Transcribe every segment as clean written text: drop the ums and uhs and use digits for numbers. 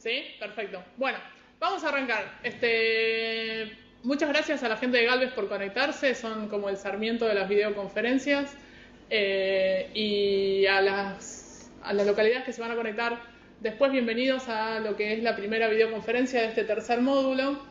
¿Sí? Perfecto. Bueno, vamos a arrancar. Muchas gracias a la gente de Galvez por conectarse, son como el Sarmiento de las videoconferencias. Y a las localidades que se van a conectar después, bienvenidos a lo que es la primera videoconferencia de este tercer módulo.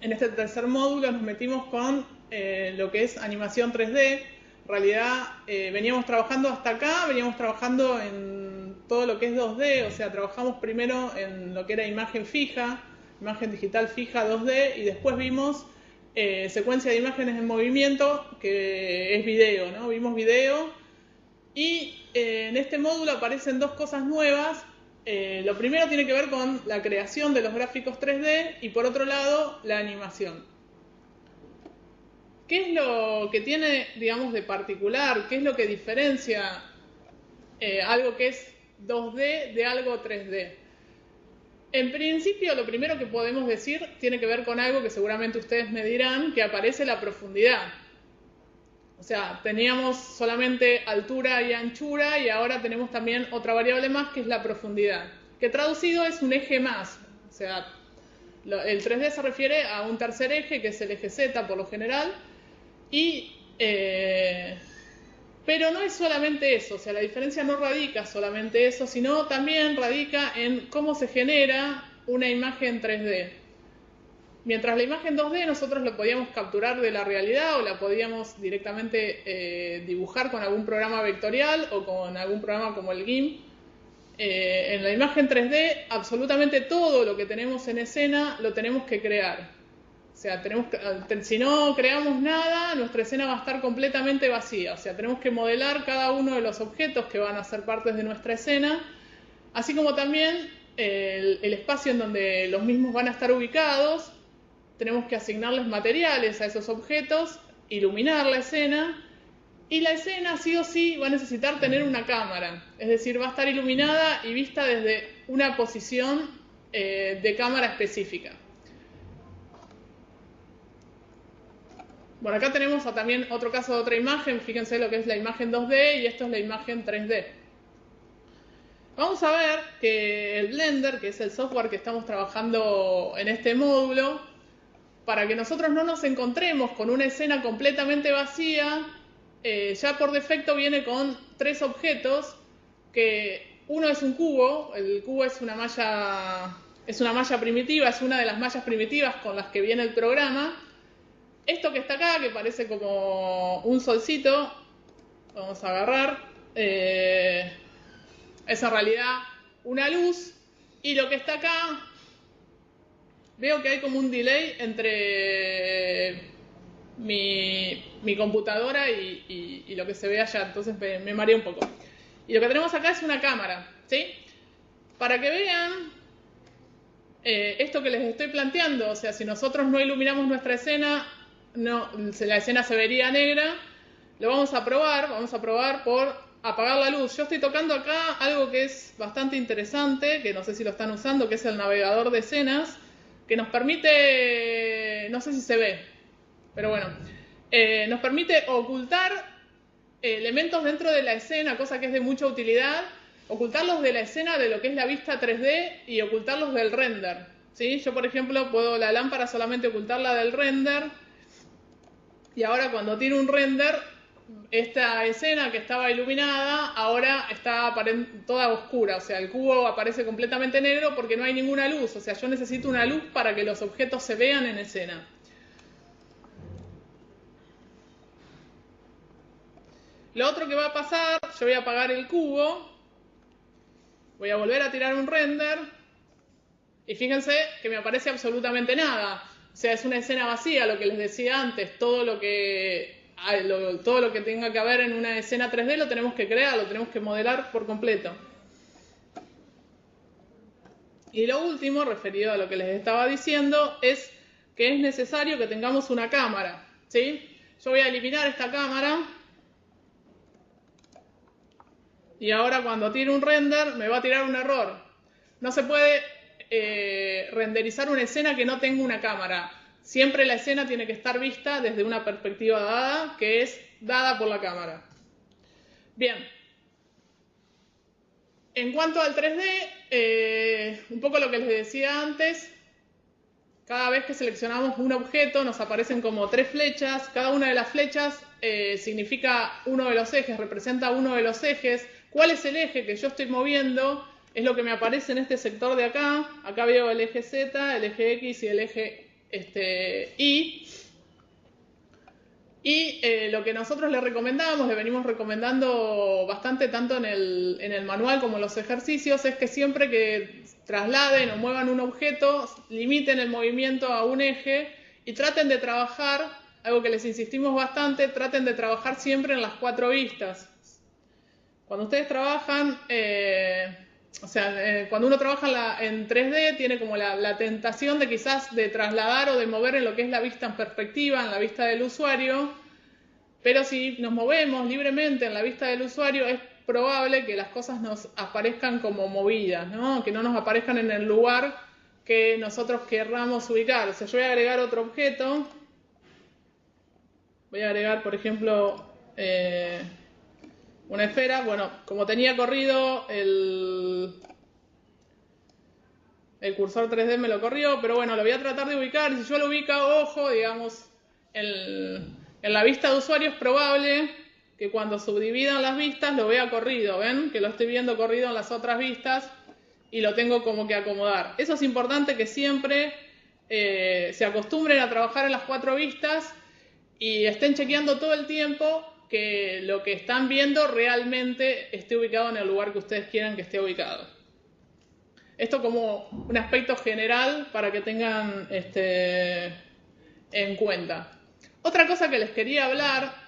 En este tercer módulo nos metimos con lo que es animación 3D. En realidad veníamos trabajando hasta acá, veníamos trabajando en todo lo que es 2D, o sea, trabajamos primero en lo que era imagen fija, imagen digital fija 2D, y después vimos secuencia de imágenes en movimiento, que es video, ¿no? Vimos video, y en este módulo aparecen dos cosas nuevas. Lo primero tiene que ver con la creación de los gráficos 3D y por otro lado la animación. ¿Qué es lo que tiene, digamos, de particular? ¿Qué es lo que diferencia algo que es 2D de algo 3D? En principio, lo primero que podemos decir tiene que ver con algo que seguramente ustedes me dirán, que aparece la profundidad. O sea, teníamos solamente altura y anchura y ahora tenemos también otra variable más que es la profundidad, que traducido es un eje más. O sea, el 3D se refiere a un tercer eje que es el eje Z por lo general, pero no es solamente eso. O sea, la diferencia no radica solamente eso, sino también radica en cómo se genera una imagen 3D. Mientras la imagen 2D nosotros la podíamos capturar de la realidad o la podíamos directamente dibujar con algún programa vectorial o con algún programa como el GIMP. En la imagen 3D absolutamente todo lo que tenemos en escena lo tenemos que crear. O sea, si no creamos nada, nuestra escena va a estar completamente vacía. O sea, tenemos que modelar cada uno de los objetos que van a ser partes de nuestra escena, así como también el espacio en donde los mismos van a estar ubicados. Tenemos que asignarles materiales a esos objetos, iluminar la escena, y la escena sí o sí va a necesitar tener una cámara. Es decir, va a estar iluminada y vista desde una posición de cámara específica. Bueno, acá tenemos también otro caso de otra imagen. Fíjense lo que es la imagen 2D y esto es la imagen 3D. Vamos a ver que el Blender, que es el software que estamos trabajando en este módulo, para que nosotros no nos encontremos con una escena completamente vacía, ya por defecto viene con tres objetos, que uno es un cubo. El cubo es una malla primitiva, es una de las mallas primitivas con las que viene el programa. Esto que está acá, que parece como un solcito, vamos a agarrar, es en realidad una luz, y lo que está acá, veo que hay como un delay entre mi computadora y lo que se ve allá, entonces me mareé un poco. Y lo que tenemos acá es una cámara, ¿sí? Para que vean esto que les estoy planteando, o sea, si nosotros no iluminamos nuestra escena, la escena se vería negra. Lo vamos a probar por apagar la luz. Yo estoy tocando acá algo que es bastante interesante, que no sé si lo están usando, que es el navegador de escenas, que nos permite, no sé si se ve, pero bueno, nos permite ocultar elementos dentro de la escena, cosa que es de mucha utilidad, ocultarlos de la escena de lo que es la vista 3D y ocultarlos del render, ¿sí? Yo, por ejemplo, puedo la lámpara solamente ocultarla del render, y ahora cuando tiro un render, esta escena que estaba iluminada ahora está toda oscura. O sea, el cubo aparece completamente negro porque no hay ninguna luz. O sea, yo necesito una luz para que los objetos se vean en escena. Lo otro que va a pasar, yo voy a apagar el cubo, voy a volver a tirar un render, y fíjense que me aparece absolutamente nada. O sea, es una escena vacía, lo que les decía antes. Todo lo que tenga que haber en una escena 3D lo tenemos que crear, lo tenemos que modelar por completo. Y lo último, referido a lo que les estaba diciendo, es que es necesario que tengamos una cámara, ¿sí? Yo voy a eliminar esta cámara, y ahora cuando tire un render me va a tirar un error. No se puede renderizar una escena que no tenga una cámara. Siempre la escena tiene que estar vista desde una perspectiva dada, que es dada por la cámara. Bien. En cuanto al 3D, un poco lo que les decía antes, cada vez que seleccionamos un objeto nos aparecen como 3 flechas, cada una de las flechas significa uno de los ejes, representa uno de los ejes. ¿Cuál es el eje que yo estoy moviendo? Es lo que me aparece en este sector de acá. Acá veo el eje Z, el eje X y el eje Y. Y lo que nosotros le recomendamos, le venimos recomendando bastante tanto en el manual como en los ejercicios, es que siempre que trasladen o muevan un objeto, limiten el movimiento a un eje y traten de trabajar, algo que les insistimos bastante, traten de trabajar siempre en las 4 vistas. Cuando ustedes trabajan, cuando uno trabaja en 3D, tiene como la tentación de quizás de trasladar o de mover en lo que es la vista en perspectiva, en la vista del usuario, pero si nos movemos libremente en la vista del usuario, es probable que las cosas nos aparezcan como movidas, ¿no? Que no nos aparezcan en el lugar que nosotros querramos ubicar. O sea, yo voy a agregar otro objeto. Voy a agregar, por ejemplo, una esfera. Bueno, como tenía corrido el cursor 3D me lo corrió, pero bueno, lo voy a tratar de ubicar. Si yo lo ubico, ojo, digamos, en la vista de usuario es probable que cuando subdividan las vistas lo vea corrido. ¿Ven? Que lo estoy viendo corrido en las otras vistas y lo tengo como que acomodar. Eso es importante, que siempre se acostumbren a trabajar en las 4 vistas y estén chequeando todo el tiempo que lo que están viendo realmente esté ubicado en el lugar que ustedes quieran que esté ubicado. Esto como un aspecto general para que tengan en cuenta. Otra cosa que les quería hablar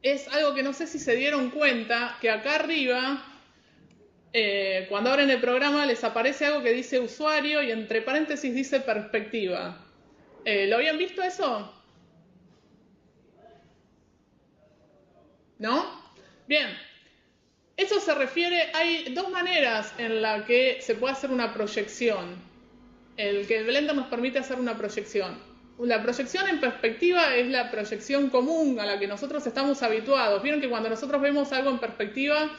es algo que no sé si se dieron cuenta, que acá arriba, cuando abren el programa, les aparece algo que dice usuario y entre paréntesis dice perspectiva. ¿Lo habían visto eso? ¿No? Bien. Eso se refiere, hay 2 maneras en las que se puede hacer una proyección. El que el Blender nos permite hacer una proyección. La proyección en perspectiva es la proyección común a la que nosotros estamos habituados. Vieron que cuando nosotros vemos algo en perspectiva,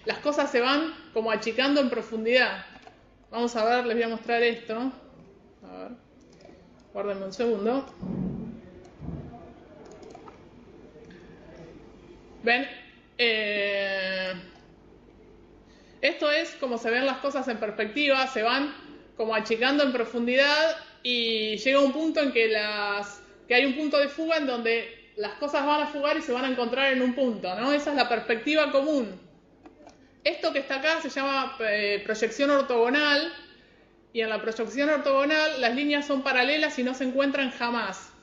las cosas se van como achicando en profundidad. Vamos a ver, les voy a mostrar esto. A ver, guárdenme un segundo. ¿Ven? Esto es como se ven las cosas en perspectiva, se van como achicando en profundidad y llega un punto en que hay un punto de fuga en donde las cosas van a fugar y se van a encontrar en un punto, ¿no? Esa es la perspectiva común. Esto que está acá se llama proyección ortogonal, y en la proyección ortogonal las líneas son paralelas y no se encuentran jamás.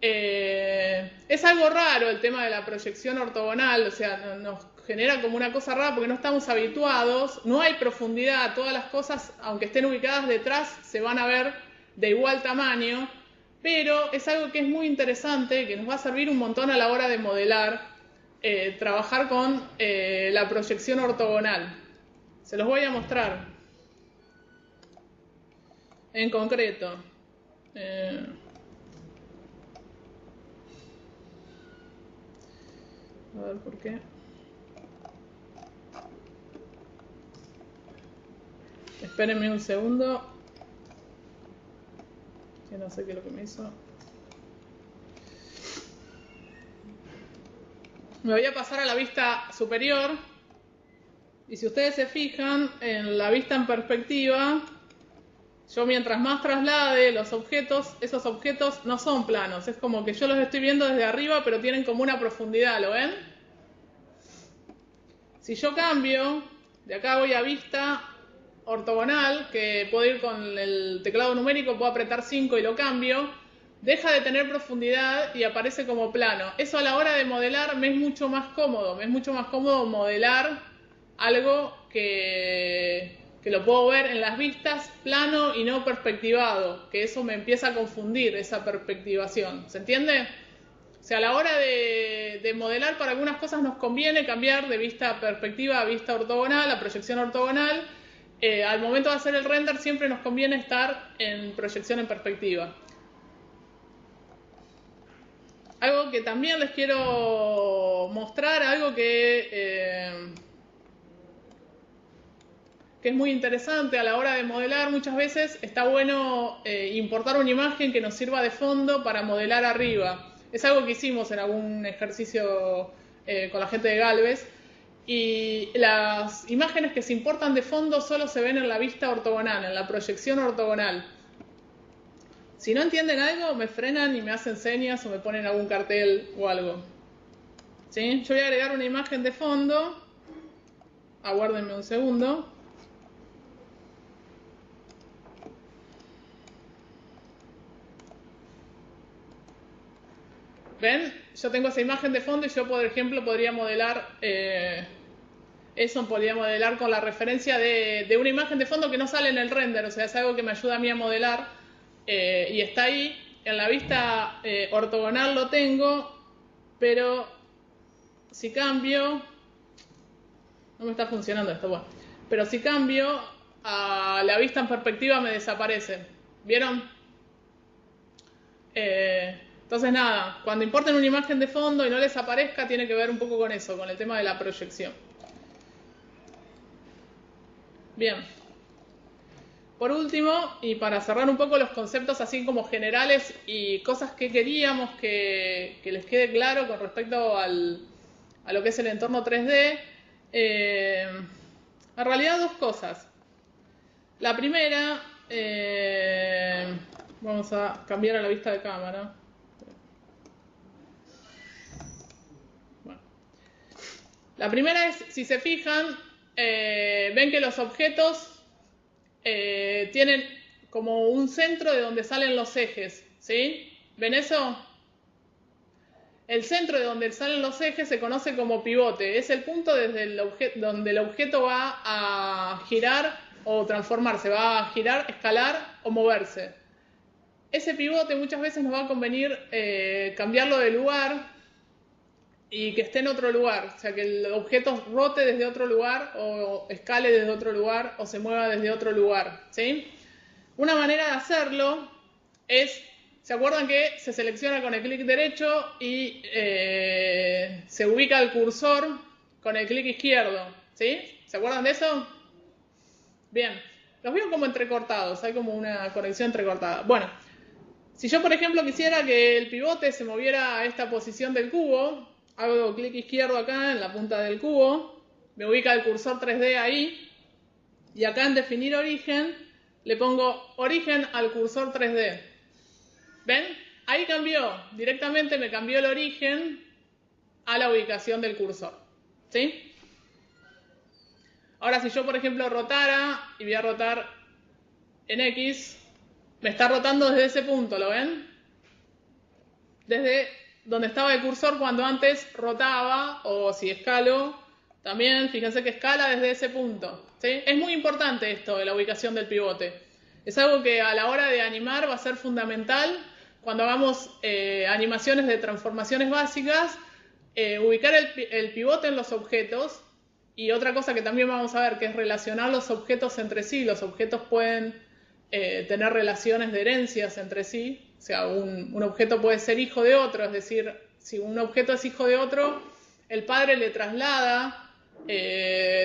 Es algo raro el tema de la proyección ortogonal, o sea, nos genera como una cosa rara porque no estamos habituados, no hay profundidad, todas las cosas, aunque estén ubicadas detrás, se van a ver de igual tamaño, pero es algo que es muy interesante, que nos va a servir un montón a la hora de modelar, trabajar con la proyección ortogonal. Se los voy a mostrar en concreto. A ver por qué. Espérenme un segundo. Que no sé qué es lo que me hizo. Me voy a pasar a la vista superior. Y si ustedes se fijan, en la vista en perspectiva, yo mientras más traslade los objetos, esos objetos no son planos. Es como que yo los estoy viendo desde arriba, pero tienen como una profundidad, ¿lo ven? Si yo cambio, de acá voy a vista ortogonal, que puedo ir con el teclado numérico, puedo apretar 5 y lo cambio, deja de tener profundidad y aparece como plano. Eso a la hora de modelar me es mucho más cómodo. Me es mucho más cómodo modelar algo que lo puedo ver en las vistas plano y no perspectivado, que eso me empieza a confundir, esa perspectivación. ¿Se entiende? O sea, a la hora de modelar, para algunas cosas nos conviene cambiar de vista perspectiva a vista ortogonal, a proyección ortogonal. Al momento de hacer el render siempre nos conviene estar en proyección en perspectiva. Algo que también les quiero mostrar, algo que que es muy interesante a la hora de modelar. Muchas veces está bueno importar una imagen que nos sirva de fondo para modelar arriba. Es algo que hicimos en algún ejercicio con la gente de Galvez. Y las imágenes que se importan de fondo solo se ven en la vista ortogonal, en la proyección ortogonal. Si no entienden algo, me frenan y me hacen señas o me ponen algún cartel o algo. ¿Sí? Yo voy a agregar una imagen de fondo. Aguárdenme un segundo. ¿Ven? Yo tengo esa imagen de fondo y yo, por ejemplo, podría modelar eso, podría modelar con la referencia de una imagen de fondo que no sale en el render, o sea, es algo que me ayuda a mí a modelar y está ahí. En la vista ortogonal lo tengo, pero si cambio, no me está funcionando esto, bueno, pero si cambio a la vista en perspectiva me desaparece. ¿Vieron? Entonces nada, cuando importen una imagen de fondo y no les aparezca, tiene que ver un poco con eso, con el tema de la proyección. Bien. Por último, y para cerrar un poco los conceptos así como generales y cosas que queríamos que les quede claro con respecto a lo que es el entorno 3D, en realidad dos cosas. La primera, vamos a cambiar a la vista de cámara. Bueno. La primera es, si se fijan, ven que los objetos tienen como un centro de donde salen los ejes, ¿sí? ¿Ven eso? El centro de donde salen los ejes se conoce como pivote. Es el punto desde donde el objeto va a girar o transformarse, va a girar, escalar o moverse. Ese pivote muchas veces nos va a convenir cambiarlo de lugar y que esté en otro lugar, o sea, que el objeto rote desde otro lugar o escale desde otro lugar o se mueva desde otro lugar, ¿sí? Una manera de hacerlo es, ¿se acuerdan que se selecciona con el clic derecho y se ubica el cursor con el clic izquierdo, ¿sí? ¿Se acuerdan de eso? Bien, los veo como entrecortados, hay como una conexión entrecortada. Bueno, si yo por ejemplo quisiera que el pivote se moviera a esta posición del cubo, hago clic izquierdo acá en la punta del cubo, me ubica el cursor 3D ahí, y acá en definir origen, le pongo origen al cursor 3D. ¿Ven? Ahí cambió, directamente me cambió el origen a la ubicación del cursor. ¿Sí? Ahora si yo por ejemplo rotara, y voy a rotar en X, me está rotando desde ese punto, ¿lo ven? Desde donde estaba el cursor cuando antes rotaba, o si escalo, también fíjense que escala desde ese punto, ¿sí? Es muy importante esto de la ubicación del pivote. Es algo que a la hora de animar va a ser fundamental cuando hagamos animaciones de transformaciones básicas, ubicar el pivote en los objetos. Y otra cosa que también vamos a ver, que es relacionar los objetos entre sí. Los objetos pueden tener relaciones de herencias entre sí. O sea, un objeto puede ser hijo de otro, es decir, si un objeto es hijo de otro, el padre le traslada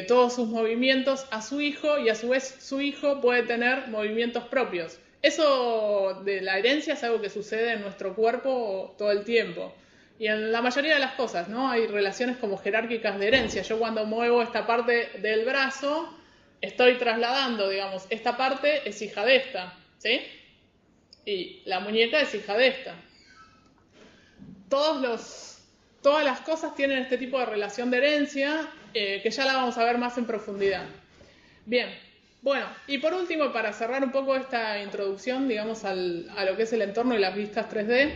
todos sus movimientos a su hijo y a su vez su hijo puede tener movimientos propios. Eso de la herencia es algo que sucede en nuestro cuerpo todo el tiempo. Y en la mayoría de las cosas, ¿no? Hay relaciones como jerárquicas de herencia. Yo cuando muevo esta parte del brazo, estoy trasladando, digamos, esta parte es hija de esta, ¿sí? Y la muñeca es hija de esta. Todas las cosas tienen este tipo de relación de herencia, que ya la vamos a ver más en profundidad. Bien, bueno, y por último, para cerrar un poco esta introducción, digamos, a lo que es el entorno y las vistas 3D,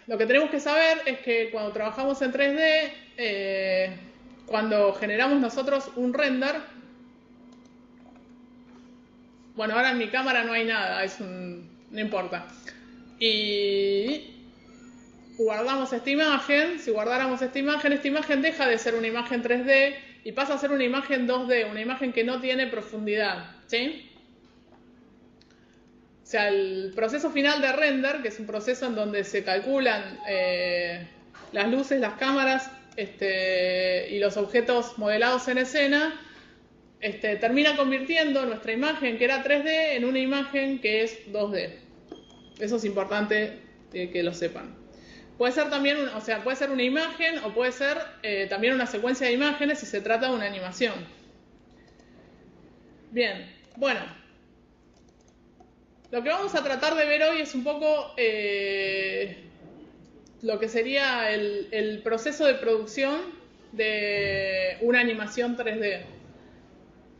lo que tenemos que saber es que cuando trabajamos en 3D, cuando generamos nosotros un render, bueno, ahora en mi cámara no hay nada, no importa. Y guardamos esta imagen, si guardáramos esta imagen deja de ser una imagen 3D y pasa a ser una imagen 2D, una imagen que no tiene profundidad, ¿sí? O sea, el proceso final de render, que es un proceso en donde se calculan las luces, las cámaras y los objetos modelados en escena, termina convirtiendo nuestra imagen que era 3D en una imagen que es 2D. Eso es importante que lo sepan. Puede ser también, puede ser una imagen o puede ser también una secuencia de imágenes si se trata de una animación. Bien, bueno. Lo que vamos a tratar de ver hoy es un poco lo que sería el proceso de producción de una animación 3D.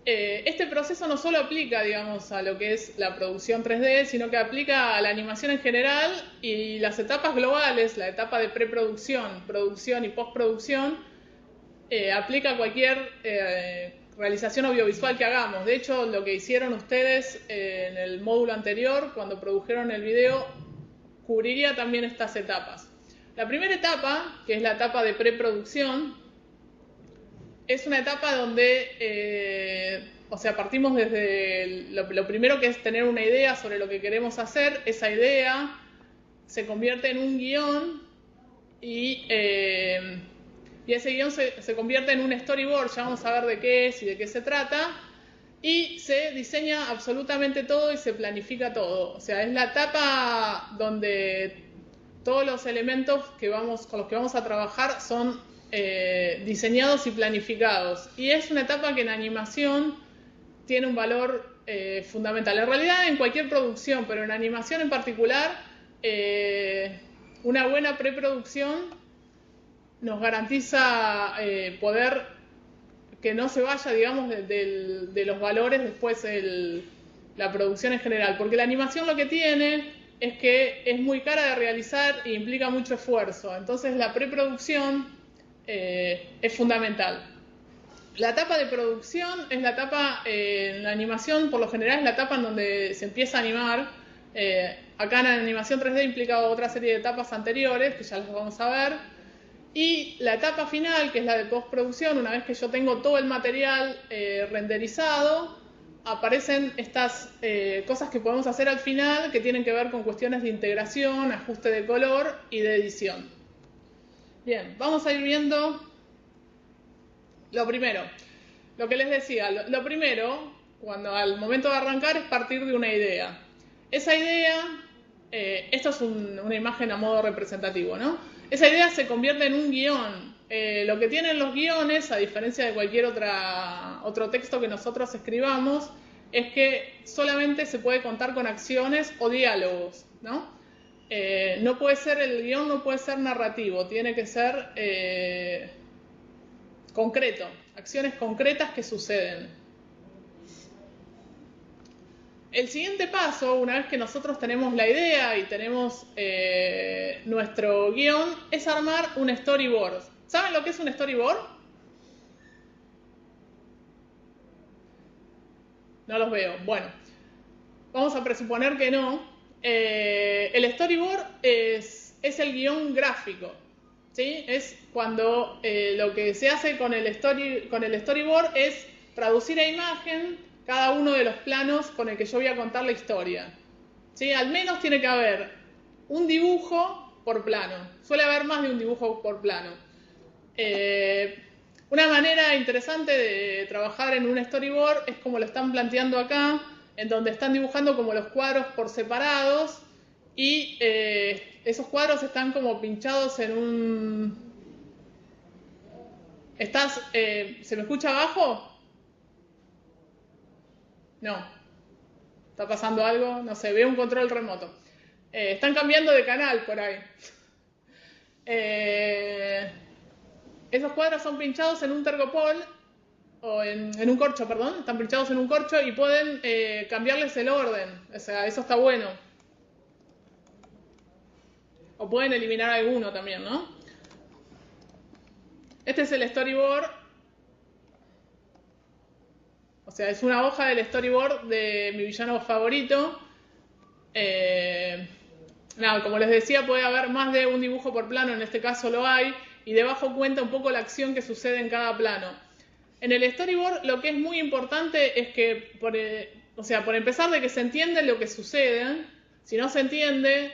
Este proceso no solo aplica, digamos, a lo que es la producción 3D, sino que aplica a la animación en general y las etapas globales, la etapa de preproducción, producción y postproducción, aplica a cualquier realización audiovisual que hagamos. De hecho, lo que hicieron ustedes en el módulo anterior, cuando produjeron el video, cubriría también estas etapas. La primera etapa, que es la etapa de preproducción, es una etapa donde, partimos desde lo primero que es tener una idea sobre lo que queremos hacer. Esa idea se convierte en un guión y ese guión se convierte en un storyboard. Ya vamos a ver de qué es y de qué se trata. Y se diseña absolutamente todo y se planifica todo. O sea, es la etapa donde todos los elementos con los que vamos a trabajar son diseñados y planificados. Y es una etapa que en animación tiene un valor fundamental. En realidad en cualquier producción, pero en animación en particular, una buena preproducción nos garantiza poder que no se vaya, digamos, de los valores después la producción en general. Porque la animación lo que tiene es que es muy cara de realizar e implica mucho esfuerzo. Entonces la preproducción es fundamental. La etapa de producción es la etapa, en la animación por lo general es la etapa en donde se empieza a animar. Acá en la animación 3D implica otra serie de etapas anteriores, que ya las vamos a ver. Y la etapa final, que es la de postproducción, una vez que yo tengo todo el material renderizado, aparecen estas cosas que podemos hacer al final que tienen que ver con cuestiones de integración, ajuste de color y de edición. Bien, vamos a ir viendo lo primero. Lo que les decía, lo primero, al momento de arrancar, es partir de una idea. Esa idea, esto es una imagen a modo representativo, ¿no? Esa idea se convierte en un guión. Lo que tienen los guiones, a diferencia de cualquier otro texto que nosotros escribamos, es que solamente se puede contar con acciones o diálogos, ¿no? El guión no puede ser narrativo, tiene que ser concreto, acciones concretas que suceden. El siguiente paso, una vez que nosotros tenemos la idea y tenemos nuestro guión, es armar un storyboard. ¿Saben lo que es un storyboard? No los veo. Bueno, vamos a presuponer que no. El storyboard es el guión gráfico, ¿sí? Es cuando lo que se hace con el storyboard es traducir a imagen cada uno de los planos con el que yo voy a contar la historia, ¿sí? Al menos tiene que haber un dibujo por plano. Suele haber más de un dibujo por plano. Una manera interesante de trabajar en un storyboard es como lo están planteando acá, en donde están dibujando como los cuadros por separados y esos cuadros están como pinchados en un... ¿Se me escucha abajo? No. ¿Está pasando algo? No sé, veo un control remoto. Están cambiando de canal por ahí. Esos cuadros son pinchados en un tergopol, o en un corcho, perdón. Están pinchados en un corcho y pueden cambiarles el orden. O sea, eso está bueno. O pueden eliminar alguno también, ¿no? Este es el storyboard. O sea, es una hoja del storyboard de mi villano favorito. Nada, como les decía, puede haber más de un dibujo por plano, en este caso lo hay, y debajo cuenta un poco la acción que sucede en cada plano. En el storyboard lo que es muy importante es que, por empezar, de que se entiende lo que sucede. Si no se entiende,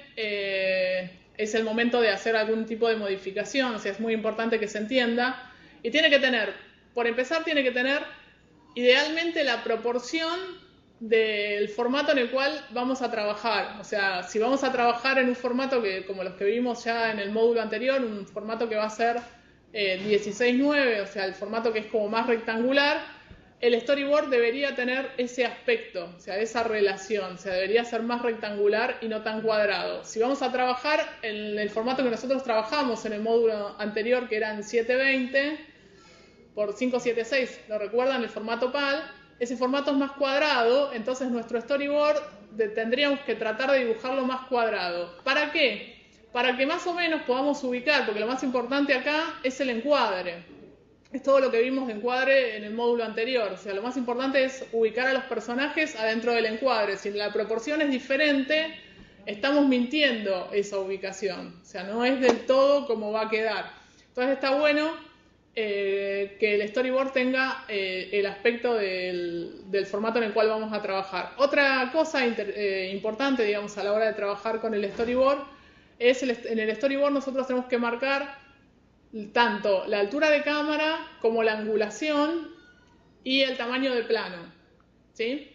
es el momento de hacer algún tipo de modificación. O sea, es muy importante que se entienda. Y por empezar, tiene que tener idealmente la proporción del formato en el cual vamos a trabajar. O sea, si vamos a trabajar en un formato que, como los que vimos ya en el módulo anterior, un formato que va a ser 16:9, o sea, el formato que es como más rectangular, el storyboard debería tener ese aspecto, o sea, esa relación, o sea, debería ser más rectangular y no tan cuadrado. Si vamos a trabajar en el formato que nosotros trabajamos en el módulo anterior, que eran 720 por 576, ¿lo recuerdan? El formato PAL, ese formato es más cuadrado, entonces nuestro storyboard tendríamos que tratar de dibujarlo más cuadrado. ¿Para qué? Para que más o menos podamos ubicar, porque lo más importante acá es el encuadre. Es todo lo que vimos de encuadre en el módulo anterior. O sea, lo más importante es ubicar a los personajes adentro del encuadre. Si la proporción es diferente, estamos mintiendo esa ubicación. O sea, no es del todo como va a quedar. Entonces está bueno que el storyboard tenga el aspecto del formato en el cual vamos a trabajar. Otra cosa importante, digamos, a la hora de trabajar con el storyboard, es en el storyboard nosotros tenemos que marcar tanto la altura de cámara como la angulación y el tamaño de plano, ¿sí?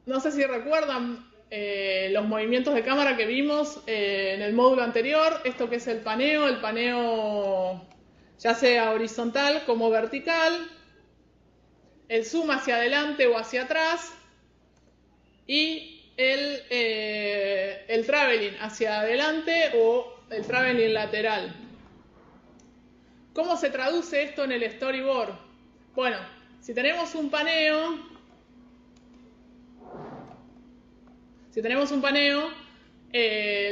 No sé si recuerdan los movimientos de cámara que vimos en el módulo anterior, esto que es el paneo ya sea horizontal como vertical, el zoom hacia adelante o hacia atrás y el traveling hacia adelante o el traveling lateral. ¿Cómo se traduce esto en el storyboard? Bueno, si tenemos un paneo,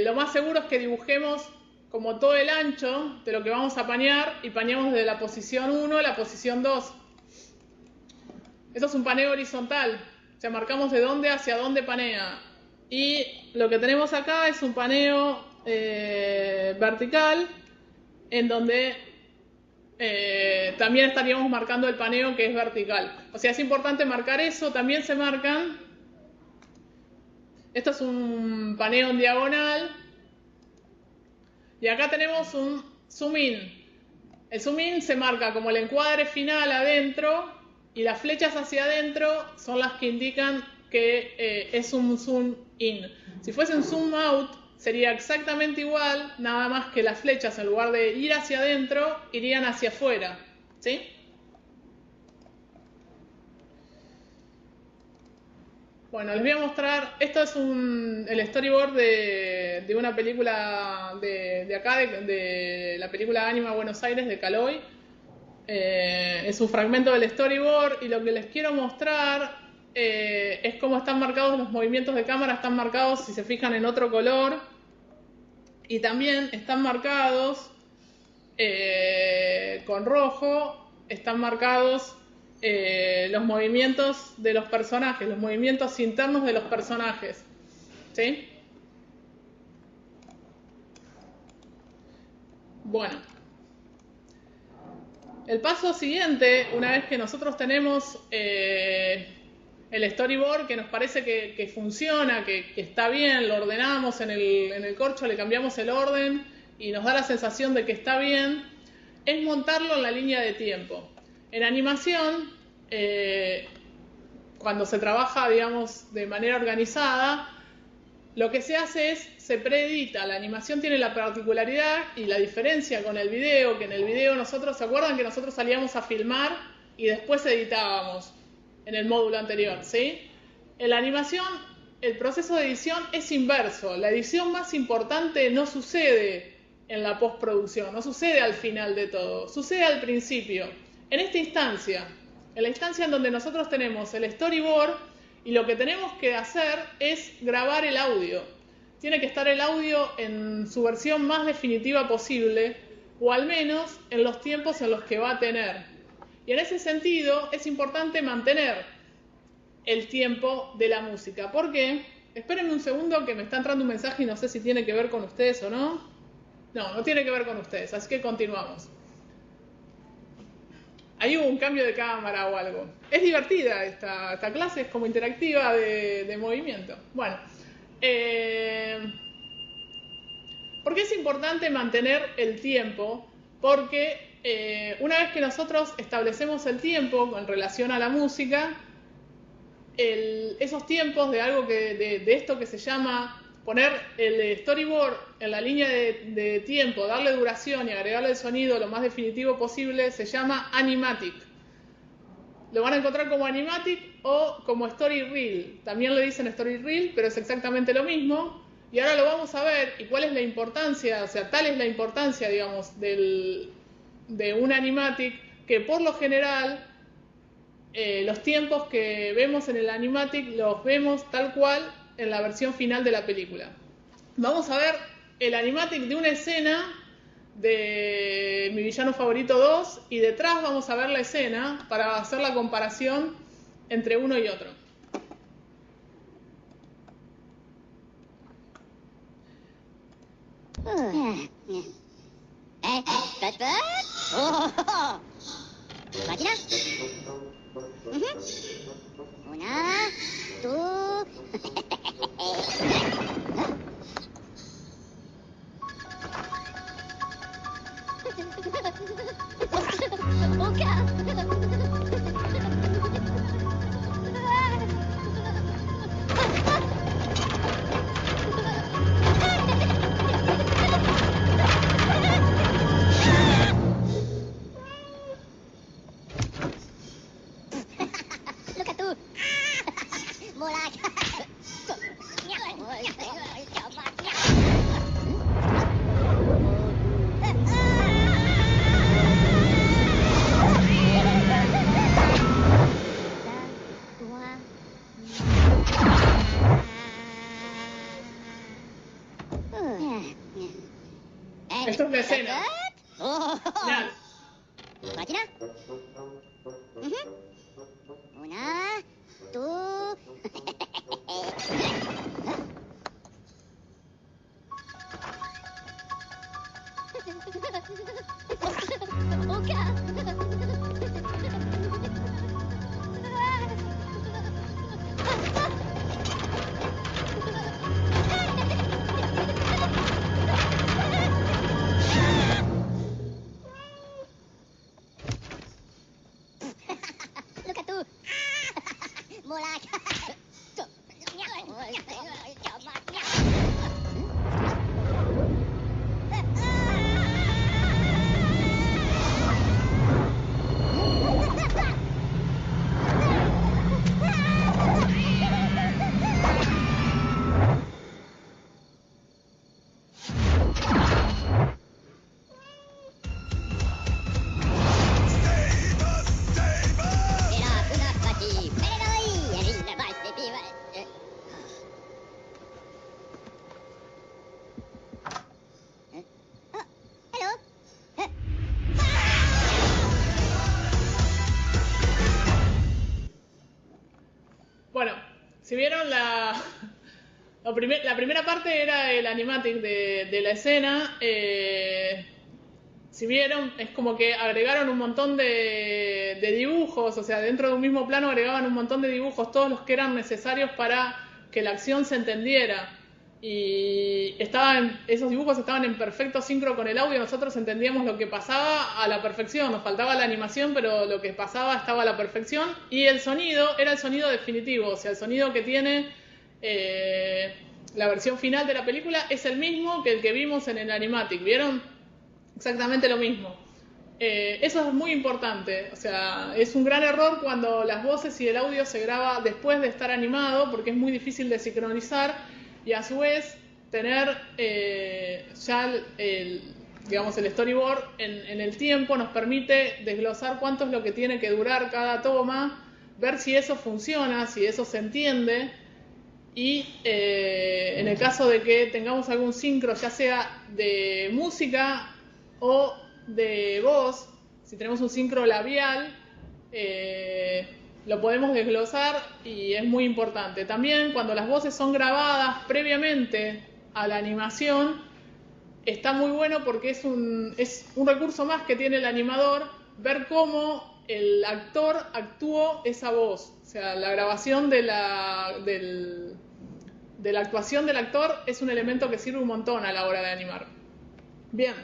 lo más seguro es que dibujemos como todo el ancho de lo que vamos a panear y paneamos desde la posición 1 a la posición 2. Eso es un paneo horizontal, o sea, marcamos de dónde hacia dónde panea. Y lo que tenemos acá es un paneo vertical, en donde también estaríamos marcando el paneo que es vertical. O sea, es importante marcar eso. También se marcan, esto es un paneo en diagonal, y acá tenemos un zoom in. El zoom in se marca como el encuadre final adentro, y las flechas hacia adentro son las que indican que es un zoom in. Si fuese un zoom out, sería exactamente igual, nada más que las flechas, en lugar de ir hacia adentro, irían hacia afuera, ¿sí? Bueno, les voy a mostrar, esto es el storyboard de una película de acá, de la película Anima Buenos Aires de Caloi. Es un fragmento del storyboard y lo que les quiero mostrar es cómo están marcados los movimientos de cámara. Están marcados, si se fijan, en otro color, y también están marcados con rojo. Están marcados los movimientos de los personajes, los movimientos internos de los personajes, ¿sí? Bueno, el paso siguiente, una vez que nosotros tenemos el storyboard que nos parece que funciona, que está bien, lo ordenamos en el corcho, le cambiamos el orden y nos da la sensación de que está bien, es montarlo en la línea de tiempo. En animación, cuando se trabaja, digamos, de manera organizada, lo que se hace es, se preedita. La animación tiene la particularidad y la diferencia con el video, que en el video nosotros, ¿se acuerdan que nosotros salíamos a filmar y después editábamos en el módulo anterior, ¿sí? En la animación, el proceso de edición es inverso. La edición más importante no sucede en la postproducción, no sucede al final de todo, sucede al principio. En esta instancia, en la instancia en donde nosotros tenemos el storyboard, y lo que tenemos que hacer es grabar el audio. Tiene que estar el audio en su versión más definitiva posible, o al menos en los tiempos en los que va a tener. Y en ese sentido es importante mantener el tiempo de la música. ¿Por qué? Espérenme un segundo que me está entrando un mensaje y no sé si tiene que ver con ustedes o no. No, no tiene que ver con ustedes, así que continuamos. Ahí hubo un cambio de cámara o algo. Es divertida esta clase, es como interactiva de movimiento. Bueno, ¿por qué es importante mantener el tiempo? Porque una vez que nosotros establecemos el tiempo en relación a la música, esos tiempos de algo de esto que se llama poner el storyboard en la línea de tiempo, darle duración y agregarle el sonido lo más definitivo posible, se llama animatic. Lo van a encontrar como animatic o como story reel. También le dicen story reel, pero es exactamente lo mismo. Y ahora lo vamos a ver. ¿Y cuál es la importancia? O sea, tal es la importancia, digamos, de un animatic, que por lo general los tiempos que vemos en el animatic los vemos tal cual en la versión final de la película. Vamos a ver el animatic de una escena de Mi villano favorito 2 y detrás vamos a ver la escena para hacer la comparación entre uno y otro. Máquina. Una, dos. Esto es la escena. Final. Máquina. Una, dos. Bueno, si vieron la primera parte era el animatic de la escena. Si vieron, es como que agregaron un montón de dibujos, o sea, dentro de un mismo plano agregaban un montón de dibujos, todos los que eran necesarios para que la acción se entendiera. Y esos dibujos estaban en perfecto sincro con el audio, nosotros entendíamos lo que pasaba a la perfección, nos faltaba la animación, pero lo que pasaba estaba a la perfección. Y el sonido era el sonido definitivo, o sea, el sonido que tiene la versión final de la película es el mismo que el que vimos en el animatic, ¿vieron? Exactamente lo mismo. Eso es muy importante, o sea, es un gran error cuando las voces y el audio se graba después de estar animado, porque es muy difícil de sincronizar. Y a su vez tener ya digamos, el storyboard en el tiempo nos permite desglosar cuánto es lo que tiene que durar cada toma, ver si eso funciona, si eso se entiende. Y en el caso de que tengamos algún sincro, ya sea de música o de voz, si tenemos un sincro labial, lo podemos desglosar y es muy importante. También cuando las voces son grabadas previamente a la animación, está muy bueno porque es un recurso más que tiene el animador, ver cómo el actor actuó esa voz. O sea, la grabación de la actuación del actor es un elemento que sirve un montón a la hora de animar. Bien.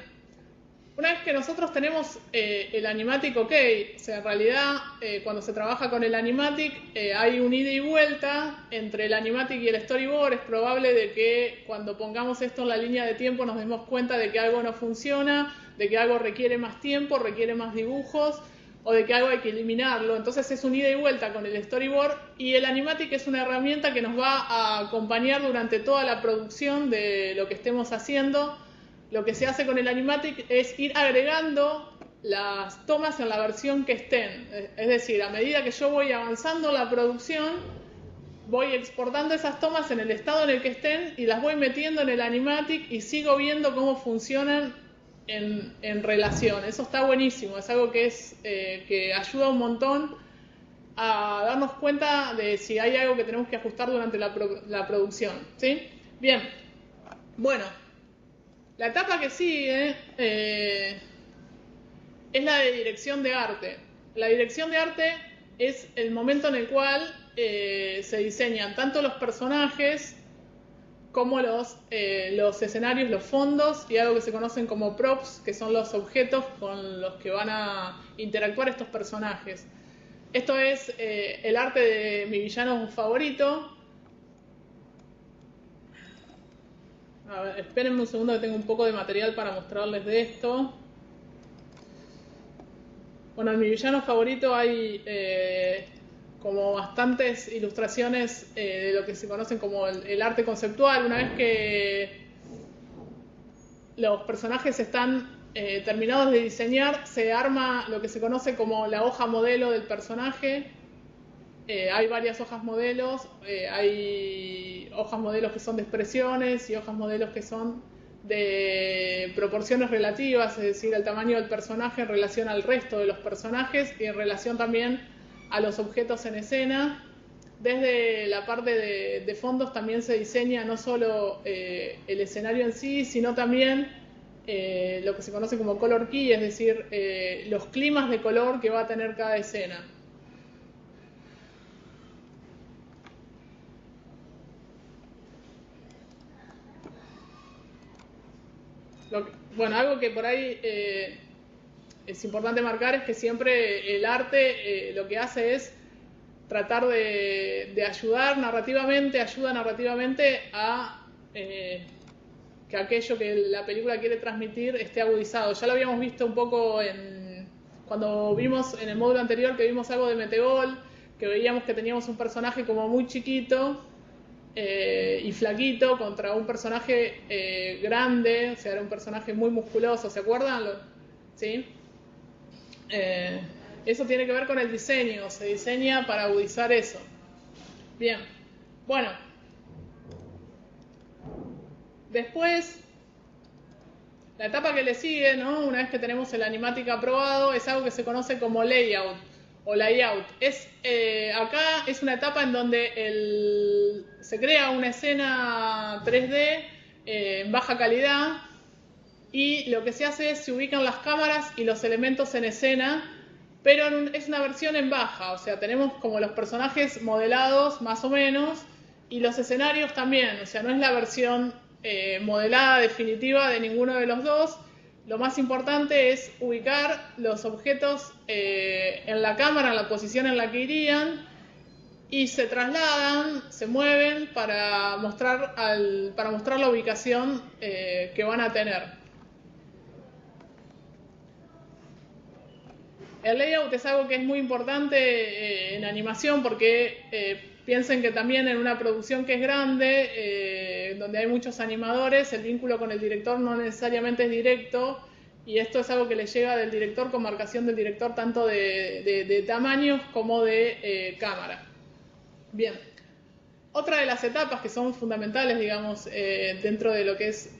Una vez que nosotros tenemos el animatic ok, o sea, en realidad cuando se trabaja con el animatic hay un ida y vuelta entre el animatic y el storyboard. Es probable de que cuando pongamos esto en la línea de tiempo nos demos cuenta de que algo no funciona, de que algo requiere más tiempo, requiere más dibujos, o de que algo hay que eliminarlo. Entonces es un ida y vuelta con el storyboard, y el animatic es una herramienta que nos va a acompañar durante toda la producción de lo que estemos haciendo. Lo que se hace con el animatic es ir agregando las tomas en la versión que estén. Es decir, a medida que yo voy avanzando en la producción, voy exportando esas tomas en el estado en el que estén y las voy metiendo en el animatic y sigo viendo cómo funcionan en relación. Eso está buenísimo, es algo que ayuda un montón a darnos cuenta de si hay algo que tenemos que ajustar durante la producción, ¿sí? Bien, bueno. La etapa que sigue es la de dirección de arte. La dirección de arte es el momento en el cual se diseñan tanto los personajes como los escenarios, los fondos y algo que se conocen como props, que son los objetos con los que van a interactuar estos personajes. Esto es el arte de mi villano favorito. A ver, espérenme un segundo que tengo un poco de material para mostrarles de esto. Bueno, en mi villano favorito hay como bastantes ilustraciones de lo que se conocen como el arte conceptual. Una vez que los personajes están terminados de diseñar, se arma lo que se conoce como la hoja modelo del personaje. Hay varias hojas modelos, hay hojas modelos que son de expresiones y hojas modelos que son de proporciones relativas, es decir, el tamaño del personaje en relación al resto de los personajes y en relación también a los objetos en escena. Desde la parte de fondos también se diseña no solo el escenario en sí, sino también lo que se conoce como color key, es decir, los climas de color que va a tener cada escena. Bueno, algo que por ahí es importante marcar es que siempre el arte lo que hace es tratar de ayuda narrativamente a que aquello que la película quiere transmitir esté agudizado. Ya lo habíamos visto un poco cuando vimos en el módulo anterior, que vimos algo de Metegol, que veíamos que teníamos un personaje como muy chiquito y flaquito contra un personaje grande, o sea, era un personaje muy musculoso, ¿se acuerdan? ¿Sí? Eso tiene que ver con el diseño, se diseña para agudizar eso. Bien, bueno. Después, la etapa que le sigue, ¿no? Una vez que tenemos el animatic aprobado, es algo que se conoce como layout o layout. Acá es una etapa en donde se crea una escena 3D en baja calidad y lo que se hace es se ubican las cámaras y los elementos en escena, pero es una versión en baja, o sea, tenemos como los personajes modelados más o menos y los escenarios también, o sea, no es la versión modelada definitiva de ninguno de los dos. Lo más importante es ubicar los objetos en la cámara, en la posición en la que irían, y se trasladan, se mueven para mostrar la ubicación que van a tener. El layout es algo que es muy importante en animación porque piensen que también en una producción que es grande, donde hay muchos animadores, el vínculo con el director no necesariamente es directo, y esto es algo que le llega del director con marcación del director tanto de tamaños como de cámara. Bien, otra de las etapas que son fundamentales, digamos, dentro de lo que es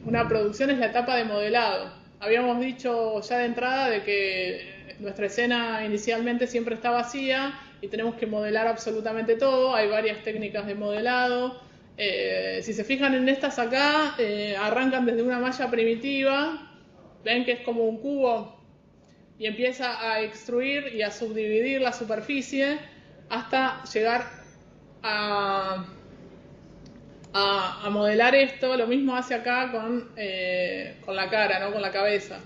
una producción es la etapa de modelado. Habíamos dicho ya de entrada de que nuestra escena inicialmente siempre está vacía y tenemos que modelar absolutamente todo. Hay varias técnicas de modelado. Si se fijan en estas acá, arrancan desde una malla primitiva. Ven que es como un cubo y empieza a extruir y a subdividir la superficie hasta llegar a a modelar esto. Lo mismo hace acá con la cara, ¿no? Con la cabeza.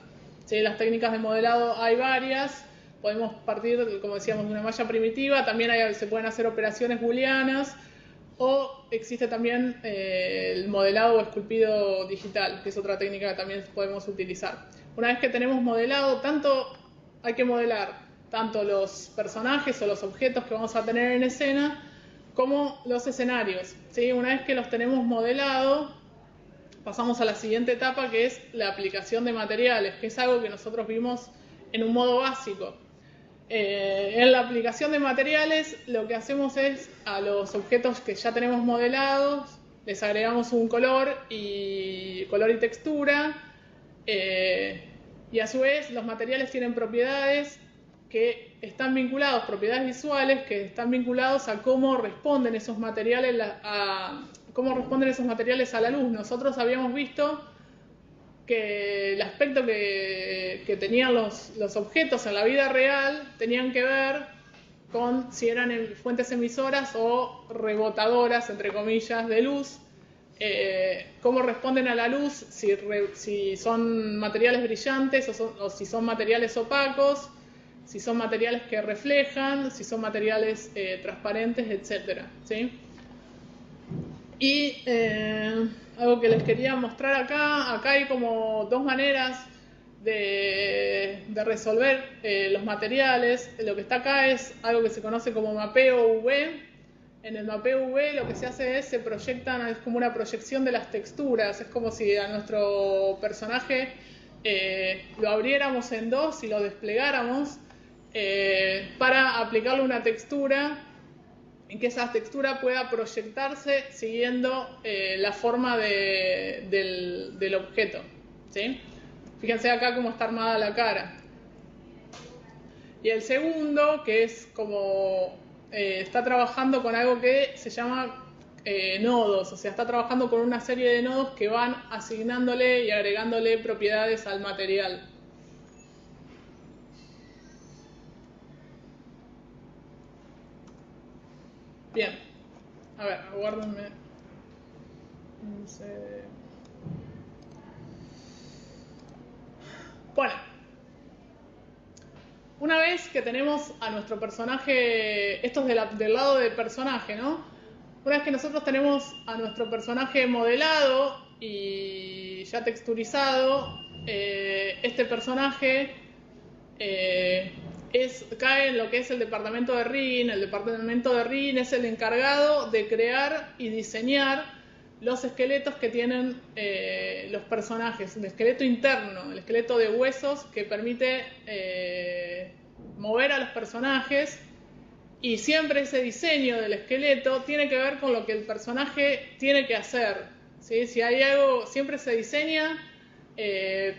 ¿Sí? Las técnicas de modelado hay varias. Podemos partir, como decíamos, de una malla primitiva. También se pueden hacer operaciones booleanas. O existe también el modelado o esculpido digital, que es otra técnica que también podemos utilizar. Una vez que tenemos modelado, hay que modelar tanto los personajes o los objetos que vamos a tener en escena, como los escenarios, ¿sí? Una vez que los tenemos modelados, pasamos a la siguiente etapa, que es la aplicación de materiales, que es algo que nosotros vimos en un modo básico. En la aplicación de materiales, lo que hacemos es a los objetos que ya tenemos modelados, les agregamos un color y textura, y a su vez los materiales tienen propiedades que están vinculados, propiedades visuales que están vinculados a cómo responden esos materiales a la luz. Nosotros habíamos visto que el aspecto que tenían los objetos en la vida real tenían que ver con si eran fuentes emisoras o rebotadoras, entre comillas, de luz, cómo responden a la luz, si son materiales brillantes o si son materiales opacos, si son materiales que reflejan, si son materiales transparentes, etc. ¿Sí? Y algo que les quería mostrar acá hay como dos maneras de resolver los materiales. Lo que está acá es algo que se conoce como mapeo UV. En el mapeo UV lo que se hace es es como una proyección de las texturas. Es como si a nuestro personaje lo abriéramos en dos y lo desplegáramos para aplicarle una textura en que esa textura pueda proyectarse siguiendo la forma del objeto, ¿sí? Fíjense acá cómo está armada la cara. Y el segundo, que es como está trabajando con algo que se llama nodos, o sea, está trabajando con una serie de nodos que van asignándole y agregándole propiedades al material. Bien, a ver, aguárdenme. Bueno, una vez que tenemos a nuestro personaje, esto es del lado del personaje, ¿no? Una vez que nosotros tenemos a nuestro personaje modelado y ya texturizado, este personaje cae en lo que es el departamento de rigging. El departamento de rigging es el encargado de crear y diseñar los esqueletos que tienen los personajes, el esqueleto interno, el esqueleto de huesos que permite mover a los personajes, y siempre ese diseño del esqueleto tiene que ver con lo que el personaje tiene que hacer, ¿sí? Si hay algo, siempre se diseña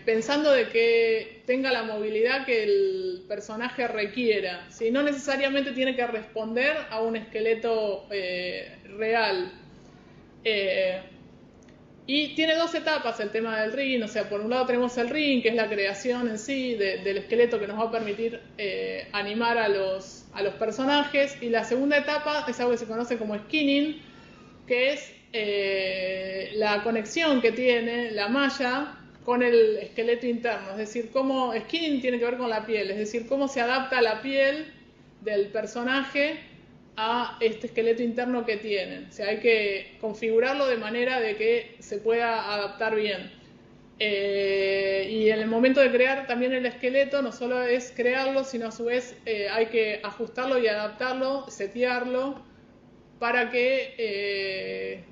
pensando de que tenga la movilidad que el personaje requiera, ¿sí? No necesariamente tiene que responder a un esqueleto real. Y tiene dos etapas el tema del rigging. O sea, por un lado tenemos el rigging, que es la creación en sí del esqueleto que nos va a permitir animar a los personajes, y la segunda etapa es algo que se conoce como skinning, que es la conexión que tiene la malla con el esqueleto interno. Es decir, cómo skinning tiene que ver con la piel, es decir, cómo se adapta la piel del personaje a este esqueleto interno que tienen. O sea, hay que configurarlo de manera de que se pueda adaptar bien. Y en el momento de crear también el esqueleto, no solo es crearlo, sino a su vez hay que ajustarlo y adaptarlo, setearlo, para que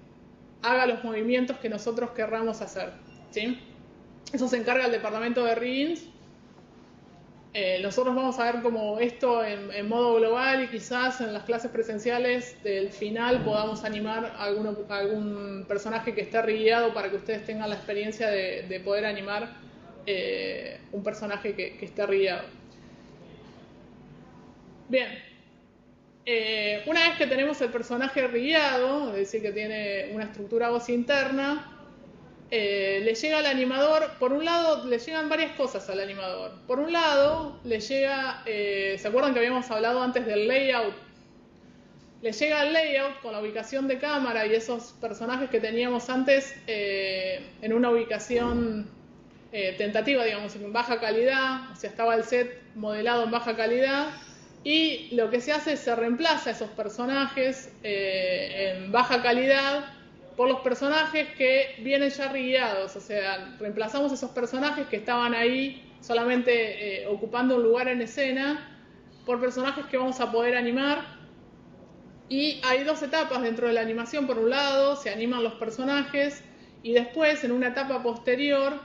haga los movimientos que nosotros querramos hacer, ¿sí? Eso se encarga el departamento de rigging. Nosotros vamos a ver como esto en modo global, y quizás en las clases presenciales del final podamos animar a algún personaje que esté rigueado, para que ustedes tengan la experiencia de poder animar un personaje que esté rigueado. Bien, una vez que tenemos el personaje rigueado, es decir, que tiene una estructura ósea interna, le llega al animador. Por un lado, le llegan varias cosas al animador. Por un lado, le llega, ¿se acuerdan que habíamos hablado antes del layout? le llega el layout con la ubicación de cámara y esos personajes que teníamos antes en una ubicación tentativa, digamos, en baja calidad, o sea, estaba el set modelado en baja calidad, y lo que se hace es se reemplaza esos personajes en baja calidad por los personajes que vienen ya rigueados, o sea, reemplazamos esos personajes que estaban ahí solamente ocupando un lugar en escena por personajes que vamos a poder animar. Y hay dos etapas dentro de la animación. Por un lado, se animan los personajes y después, en una etapa posterior,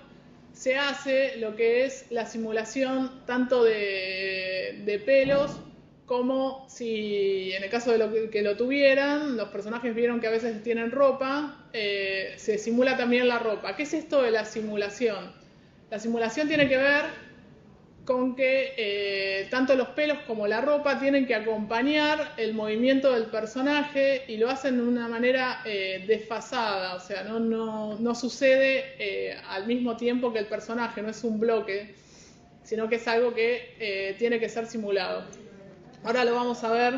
se hace lo que es la simulación tanto de pelos como si en el caso de que lo tuvieran, los personajes vieron que a veces tienen ropa, se simula también la ropa. ¿Qué es esto de la simulación? La simulación tiene que ver con que tanto los pelos como la ropa tienen que acompañar el movimiento del personaje y lo hacen de una manera desfasada, o sea, no sucede al mismo tiempo que el personaje, no es un bloque, sino que es algo que tiene que ser simulado. Ahora lo vamos a ver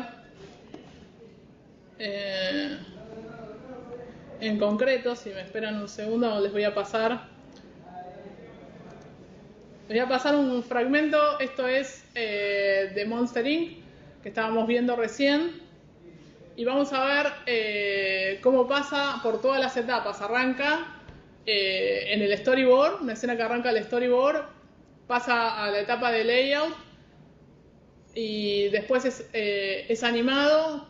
en concreto. Si me esperan un segundo, les voy a pasar. Les voy a pasar un fragmento. Esto es de Monster Inc., que estábamos viendo recién. Y vamos a ver cómo pasa por todas las etapas. Arranca en el storyboard, una escena que arranca el storyboard, pasa a la etapa de layout y después es animado,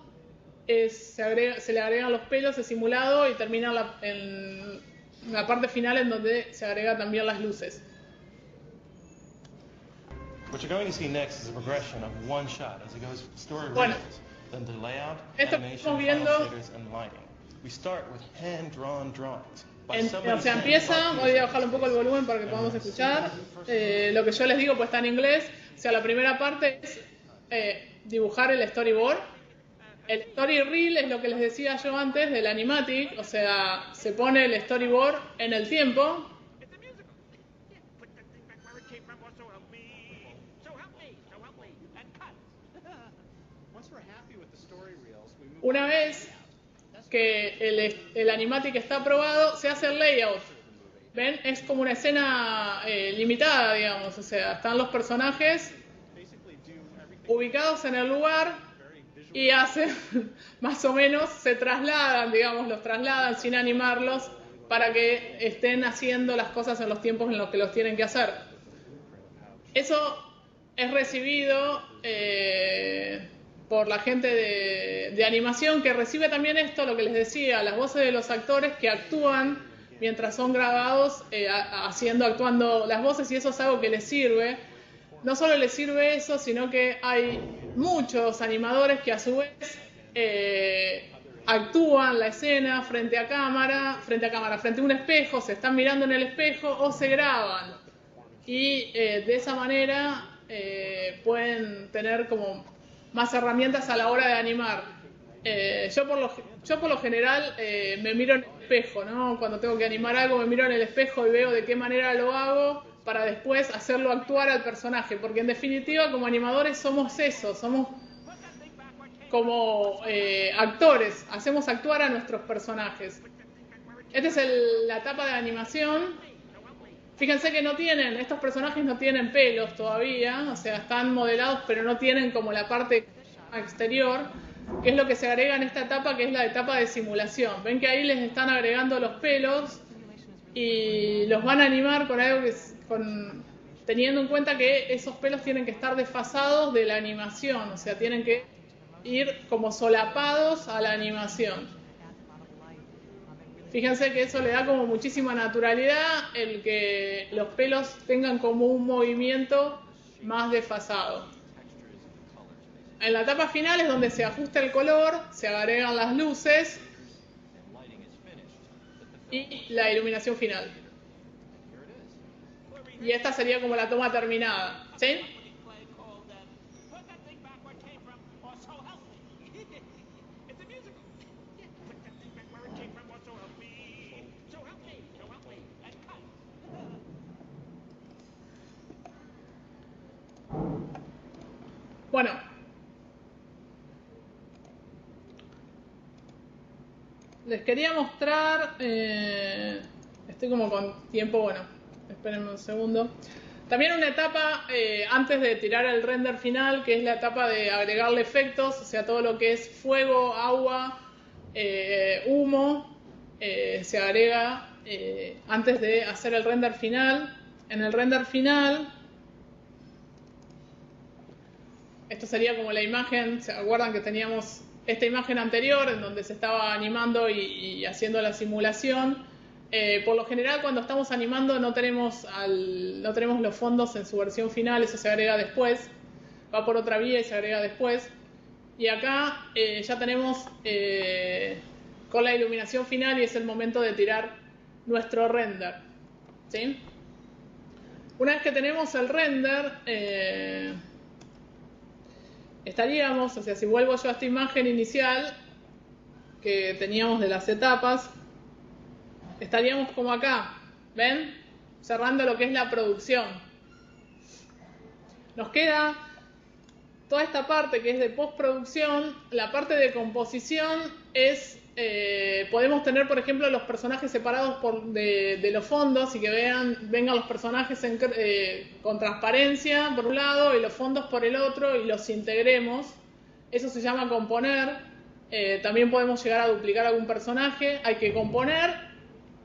se le agregan los pelos, es simulado y termina en la parte final en donde se agrega también las luces. What you're going to see next is a progression of one shot as it goes story Bueno, reels, then to layout, esto animation, estamos final viendo. shaders, and lighting. We start with hand-drawn drawings. O sea, empieza, voy a bajar un poco el volumen para que podamos escuchar. Lo que yo les digo pues está en inglés. O sea, la primera parte es dibujar el storyboard. El story reel es lo que les decía yo antes del animatic, o sea, se pone el storyboard en el tiempo. Una vez que el animatic está aprobado, se hace el layout. ¿Ven? Es como una escena limitada, digamos. O sea, están los personajes ubicados en el lugar y hacen, más o menos, se trasladan, digamos, los trasladan sin animarlos para que estén haciendo las cosas en los tiempos en los que los tienen que hacer. Eso es recibido por la gente de animación, que recibe también esto, lo que les decía, las voces de los actores que actúan mientras son grabados, actuando las voces, y eso es algo que les sirve. No solo les sirve eso, sino que hay muchos animadores que a su vez actúan la escena frente a un espejo, se están mirando en el espejo o se graban. Y de esa manera pueden tener como más herramientas a la hora de animar. Yo por lo general me miro en el espejo, ¿no? Cuando tengo que animar algo me miro en el espejo y veo de qué manera lo hago para después hacerlo actuar al personaje, porque en definitiva como animadores somos eso, somos como actores, hacemos actuar a nuestros personajes. Esta es la etapa de animación. Fíjense que estos personajes no tienen pelos todavía, o sea, están modelados pero no tienen como la parte exterior, que es lo que se agrega en esta etapa, que es la etapa de simulación. Ven que ahí les están agregando los pelos y los van a animar con algo teniendo en cuenta que esos pelos tienen que estar desfasados de la animación, o sea, tienen que ir como solapados a la animación. Fíjense que eso le da como muchísima naturalidad el que los pelos tengan como un movimiento más desfasado. En la etapa final es donde se ajusta el color, se agregan las luces y la iluminación final. Y esta sería como la toma terminada, ¿sí? Bueno, les quería mostrar, estoy como con tiempo, bueno, espérenme un segundo. También una etapa antes de tirar el render final, que es la etapa de agregarle efectos, o sea, todo lo que es fuego, agua, humo, se agrega antes de hacer el render final. En el render final, esto sería como la imagen, ¿se acuerdan que teníamos esta imagen anterior en donde se estaba animando y haciendo la simulación? Por lo general cuando estamos animando no tenemos los fondos en su versión final, eso se agrega después, va por otra vía y se agrega después. Y acá ya tenemos con la iluminación final y es el momento de tirar nuestro render, ¿sí? Una vez que tenemos el render, estaríamos, o sea, si vuelvo yo a esta imagen inicial que teníamos de las etapas, estaríamos como acá, ¿ven? Cerrando lo que es la producción. Nos queda toda esta parte que es de postproducción. La parte de composición es, podemos tener, por ejemplo, los personajes separados de los fondos y que vengan los personajes con transparencia por un lado y los fondos por el otro y los integremos. Eso se llama componer. También podemos llegar a duplicar algún personaje. Hay que componer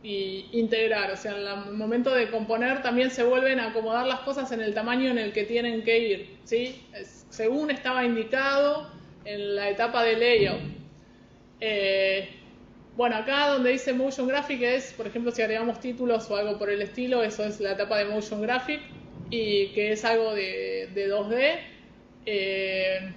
y integrar, o sea, en el momento de componer también se vuelven a acomodar las cosas en el tamaño en el que tienen que ir, ¿sí? Según estaba indicado en la etapa de layout. Bueno, acá donde dice Motion Graphic es, por ejemplo, si agregamos títulos o algo por el estilo, eso es la etapa de Motion Graphic, y que es algo de 2D. El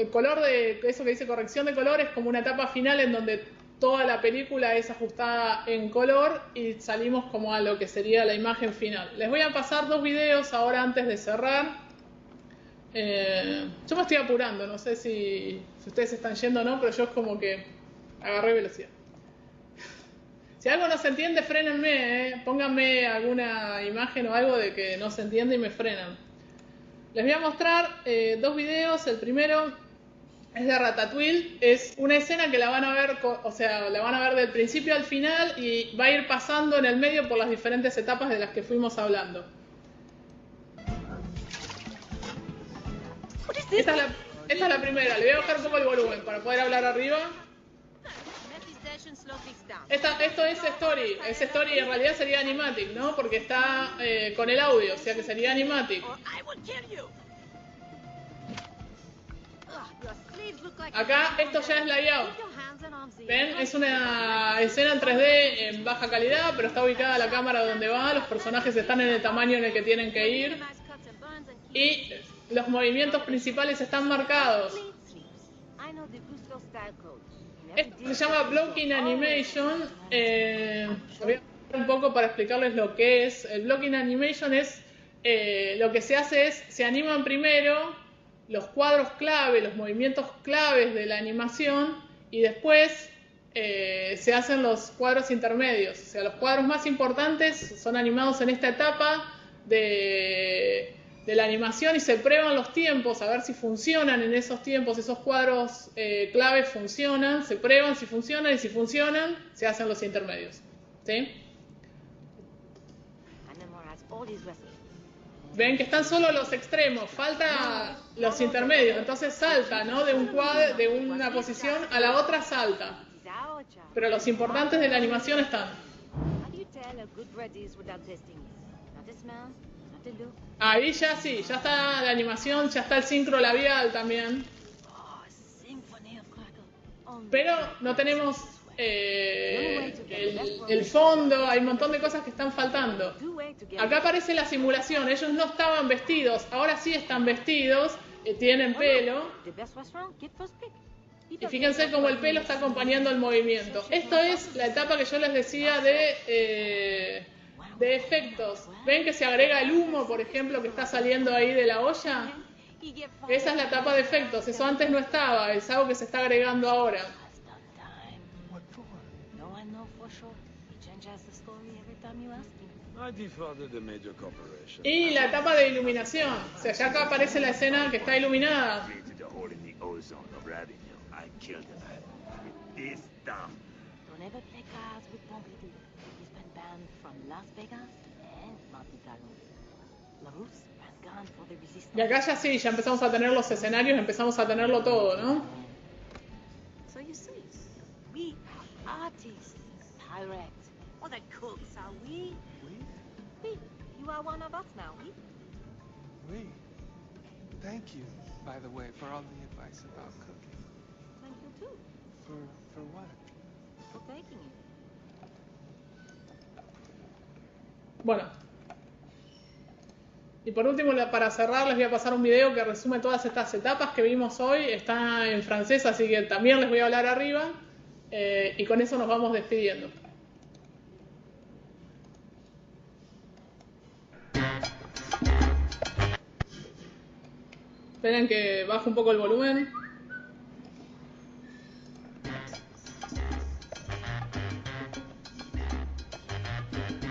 color de eso que dice corrección de color es como una etapa final en donde toda la película es ajustada en color y salimos como a lo que sería la imagen final. Les voy a pasar 2 videos ahora antes de cerrar. Yo me estoy apurando, no sé si ustedes están yendo o no, pero yo es como que agarré velocidad. Si algo no se entiende, frénenme, pónganme alguna imagen o algo de que no se entiende y me frenan. Les voy a mostrar 2 videos. El primero es de Ratatouille, es una escena que la van a ver, o sea, la van a ver del principio al final y va a ir pasando en el medio por las diferentes etapas de las que fuimos hablando. Esta es la primera, le voy a bajar un poco el volumen para poder hablar arriba. Esto es Story, en realidad sería Animatic, ¿no? Porque está con el audio, o sea que sería Animatic. Acá esto ya es layout. ¿Ven? Es una escena en 3D en baja calidad, pero está ubicada la cámara donde va, los personajes están en el tamaño en el que tienen que ir y los movimientos principales están marcados. Esto se llama Blocking Animation. Voy a un poco para explicarles lo que es. El Blocking Animation es lo que se hace es, se animan primero los cuadros clave, los movimientos claves de la animación y después se hacen los cuadros intermedios. O sea, los cuadros más importantes son animados en esta etapa de la animación y se prueban los tiempos, a ver si funcionan en esos tiempos, esos cuadros clave funcionan, se prueban si funcionan y si funcionan, se hacen los intermedios. ¿Sí? Ven que están solo los extremos, falta los intermedios, entonces salta, ¿no? De un cuadro, de una posición a la otra salta. Pero los importantes de la animación están. Ahí ya sí, ya está la animación, ya está el sincro labial también. Pero no tenemos el fondo, hay un montón de cosas que están faltando. Acá aparece la simulación, ellos no estaban vestidos, ahora sí están vestidos, tienen pelo. Y fíjense cómo el pelo está acompañando el movimiento. Esto es la etapa que yo les decía de efectos. ¿Ven que se agrega el humo, por ejemplo, que está saliendo ahí de la olla? Esa es la etapa de efectos, eso antes no estaba, es algo que se está agregando ahora. I defrauded a major corporation. Y la etapa de iluminación. O sea, ya acá aparece la escena que está iluminada. Created a hole in the ozone of Ravigno. I killed a man with this stuff. Don't ever play cards with Pompidou. He's been banned from Las Vegas and Monte Carlo. LaRousse has gone for the resistance. Y acá ya sí, ya empezamos a tener los escenarios, empezamos a tenerlo todo, ¿no? So you see, we are artists, pirates. What the cooks are we? We. You are one of us now, we? We. Thank you, by the way, for all the advice about cooking. Thank you too, For what? for taking it. Bueno. Y por último, para cerrar, les voy a pasar un video que resume todas estas etapas que vimos hoy. Está en francés, así que también les voy a hablar arriba. Y con eso nos vamos despidiendo. Esperen que baje un poco el volumen.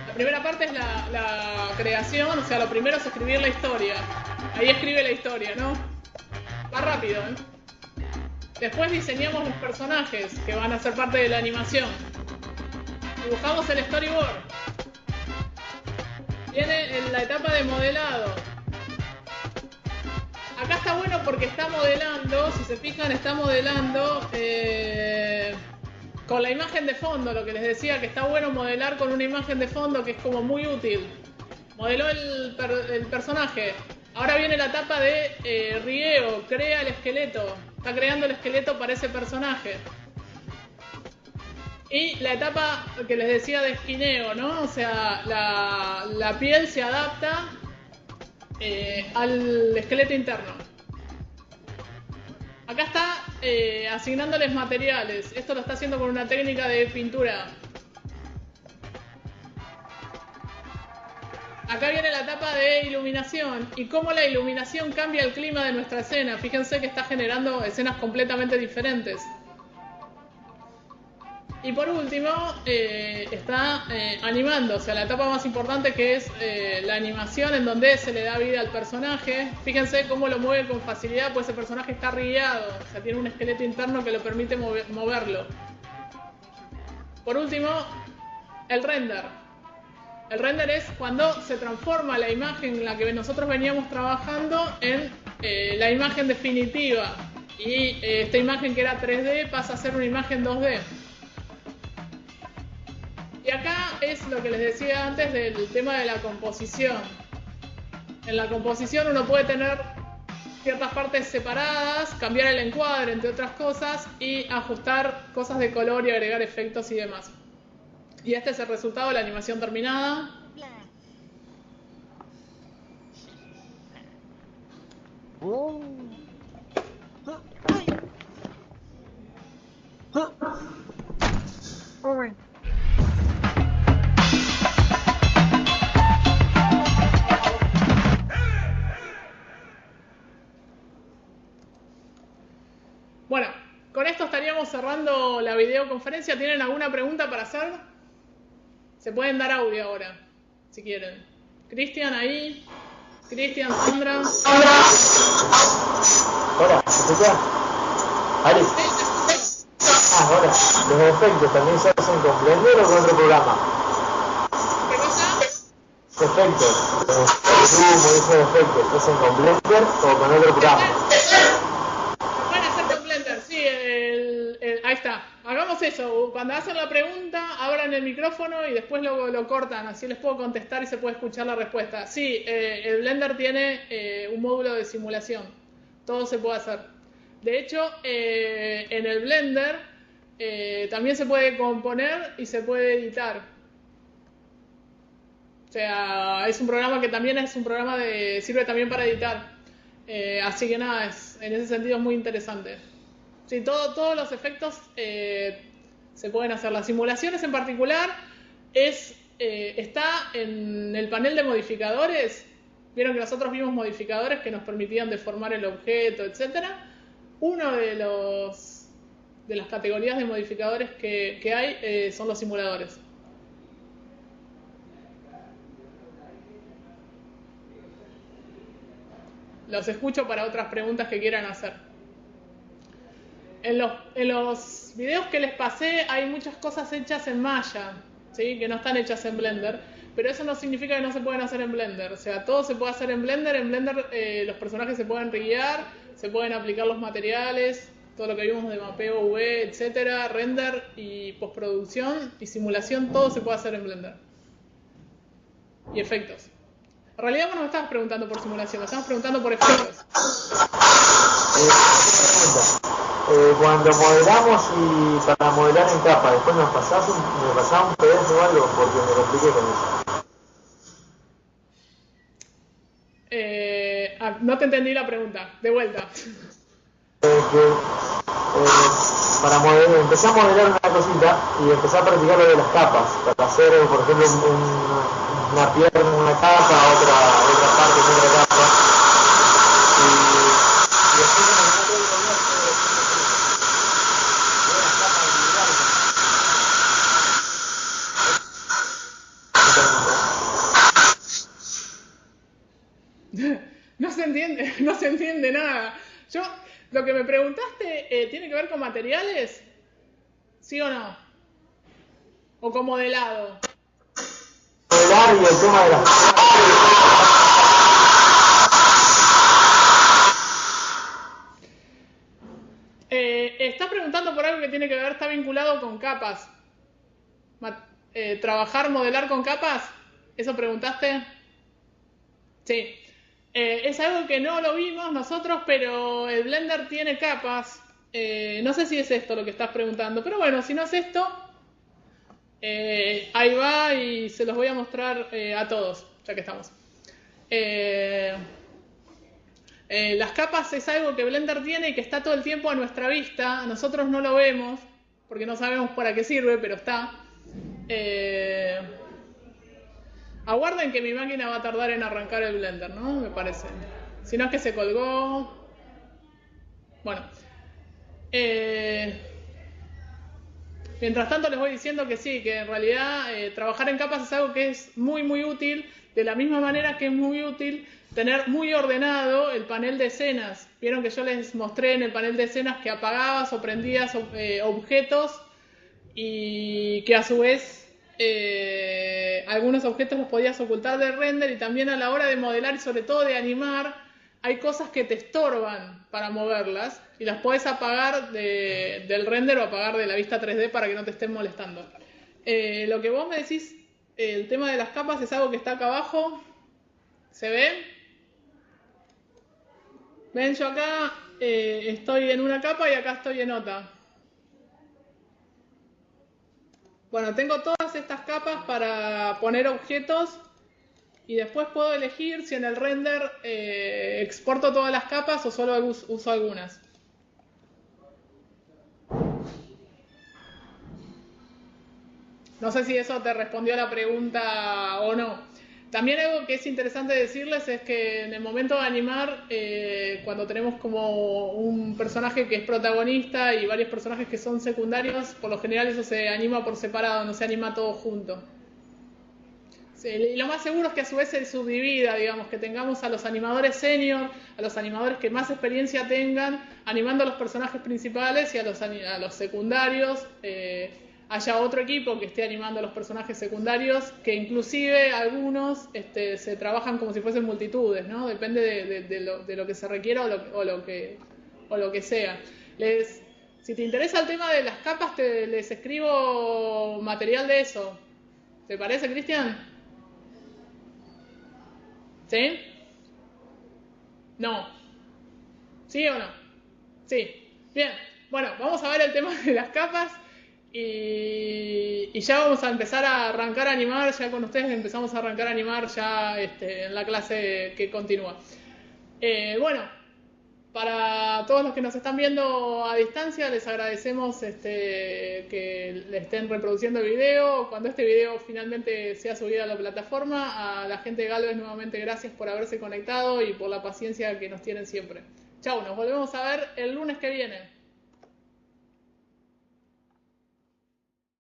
La primera parte es la creación, o sea, lo primero es escribir la historia. Ahí escribe la historia, ¿no? Va rápido, ¿eh? Después diseñamos los personajes que van a ser parte de la animación. Dibujamos el storyboard. Viene la etapa de modelado. Acá está bueno porque está modelando, si se fijan, está modelando con la imagen de fondo, lo que les decía, que está bueno modelar con una imagen de fondo que es como muy útil. Modeló el personaje. Ahora viene la etapa de riego, crea el esqueleto. Está creando el esqueleto para ese personaje. Y la etapa que les decía de esquineo, ¿no? O sea, la piel se adapta al esqueleto interno. Acá está asignándoles materiales. Esto lo está haciendo con una técnica de pintura. Acá viene la etapa de iluminación y cómo la iluminación cambia el clima de nuestra escena. Fíjense que está generando escenas completamente diferentes. Y por último, está animando, o sea, la etapa más importante que es la animación en donde se le da vida al personaje. Fíjense cómo lo mueve con facilidad, pues ese personaje está rigueado, o sea, tiene un esqueleto interno que lo permite moverlo. Por último, el render. El render es cuando se transforma la imagen en la que nosotros veníamos trabajando en la imagen definitiva. Y esta imagen que era 3D pasa a ser una imagen 2D. Y acá es lo que les decía antes del tema de la composición. En la composición uno puede tener ciertas partes separadas, cambiar el encuadre, entre otras cosas, y ajustar cosas de color y agregar efectos y demás. Y este es el resultado de la animación terminada. Bueno, con esto estaríamos cerrando la videoconferencia. ¿Tienen alguna pregunta para hacer? Se pueden dar audio ahora, si quieren. Cristian ahí. Cristian, Sandra. Hola, ¿me escuchás? Ari. Hola. ¿Los efectos también se hacen con Blender o con otro programa? ¿Qué cosa? Efectos. Esos efectos, ¿se hacen con Blender o con otro programa? Van a hacer con Blender, sí, ahí está. Hagamos eso, cuando hacen la pregunta, abran el micrófono y después lo cortan, así les puedo contestar y se puede escuchar la respuesta. Sí, el Blender tiene un módulo de simulación, todo se puede hacer. De hecho, en el Blender también se puede componer y se puede editar. O sea, es un programa que también es un programa sirve también para editar. Así que nada, en ese sentido es muy interesante. Sí, todos los efectos se pueden hacer. Las simulaciones en particular está en el panel de modificadores. Vieron que nosotros vimos modificadores que nos permitían deformar el objeto, etc. Uno de las categorías de modificadores que hay son los simuladores. los escucho para otras preguntas que quieran hacer. En los videos que les pasé hay muchas cosas hechas en Maya, ¿sí? Que no están hechas en Blender, pero eso no significa que no se pueden hacer en Blender. O sea, todo se puede hacer en Blender. En Blender los personajes se pueden riguear, se pueden aplicar los materiales, todo lo que vimos de mapeo, UV, etcétera, render y postproducción y simulación, todo se puede hacer en Blender. Y efectos. En realidad vos no me estabas preguntando por simulación, me estabas preguntando por efectos. Cuando modelamos y para modelar en capa, después me pasás un PDF o algo porque me lo expliqué con eso. No te entendí la pregunta, de vuelta. Para modelar, empecé a modelar una cosita y empecé a practicar lo de las capas, para hacer, por ejemplo, una pierna en una capa, otra parte en otra capa. Y después me encontré el gobierno de las capas individuales. No se entiende nada. Lo que me preguntaste, ¿tiene que ver con materiales? ¿Sí o no? ¿O con modelado? Modelar y el tema de las... Estás preguntando por algo que tiene que ver, está vinculado con capas. ¿Trabajar, modelar con capas? ¿Eso preguntaste? Sí. Es algo que no lo vimos nosotros, pero el Blender tiene capas. No sé si es esto lo que estás preguntando, pero bueno, si no es esto, ahí va y se los voy a mostrar a todos, ya que estamos. Las capas es algo que Blender tiene y que está todo el tiempo a nuestra vista. Nosotros no lo vemos porque no sabemos para qué sirve, pero está. Aguarden que mi máquina va a tardar en arrancar el Blender, ¿no? Me parece. Si no es que se colgó. Bueno. Mientras tanto les voy diciendo que sí, que en realidad trabajar en capas es algo que es muy muy útil, de la misma manera que es muy útil tener muy ordenado el panel de escenas. Vieron que yo les mostré en el panel de escenas que apagabas o prendías objetos y que a su vez algunos objetos los podías ocultar del render, y también a la hora de modelar y sobre todo de animar hay cosas que te estorban para moverlas y las puedes apagar del render o apagar de la vista 3D para que no te estén molestando. Lo que vos me decís, el tema de las capas es algo que está acá abajo. ¿Se ve? Ven, yo acá estoy en una capa y acá estoy en otra. Bueno, tengo todas estas capas para poner objetos y después puedo elegir si en el render exporto todas las capas o solo uso algunas. No sé si eso te respondió a la pregunta o no. También algo que es interesante decirles es que en el momento de animar, cuando tenemos como un personaje que es protagonista y varios personajes que son secundarios, por lo general eso se anima por separado, no se anima todo junto. Sí, y lo más seguro es que a su vez se subdivida, digamos, que tengamos a los animadores senior, a los animadores que más experiencia tengan, animando a los personajes principales, y a los secundarios haya otro equipo que esté animando a los personajes secundarios, que inclusive algunos se trabajan como si fuesen multitudes, ¿no? Depende de lo que se requiera o lo que sea. Si te interesa el tema de las capas, les escribo material de eso. ¿Te parece, Cristian? ¿Sí? No. ¿Sí o no? Sí. Bien. Bueno, vamos a ver el tema de las capas y ya vamos a empezar a arrancar a animar. Ya con ustedes empezamos a arrancar a animar ya en la clase que continúa. Bueno, para todos los que nos están viendo a distancia, les agradecemos que le estén reproduciendo el video. Cuando este video finalmente sea subido a la plataforma, a la gente de Galvez nuevamente gracias por haberse conectado y por la paciencia que nos tienen siempre. Chau, nos volvemos a ver el lunes que viene.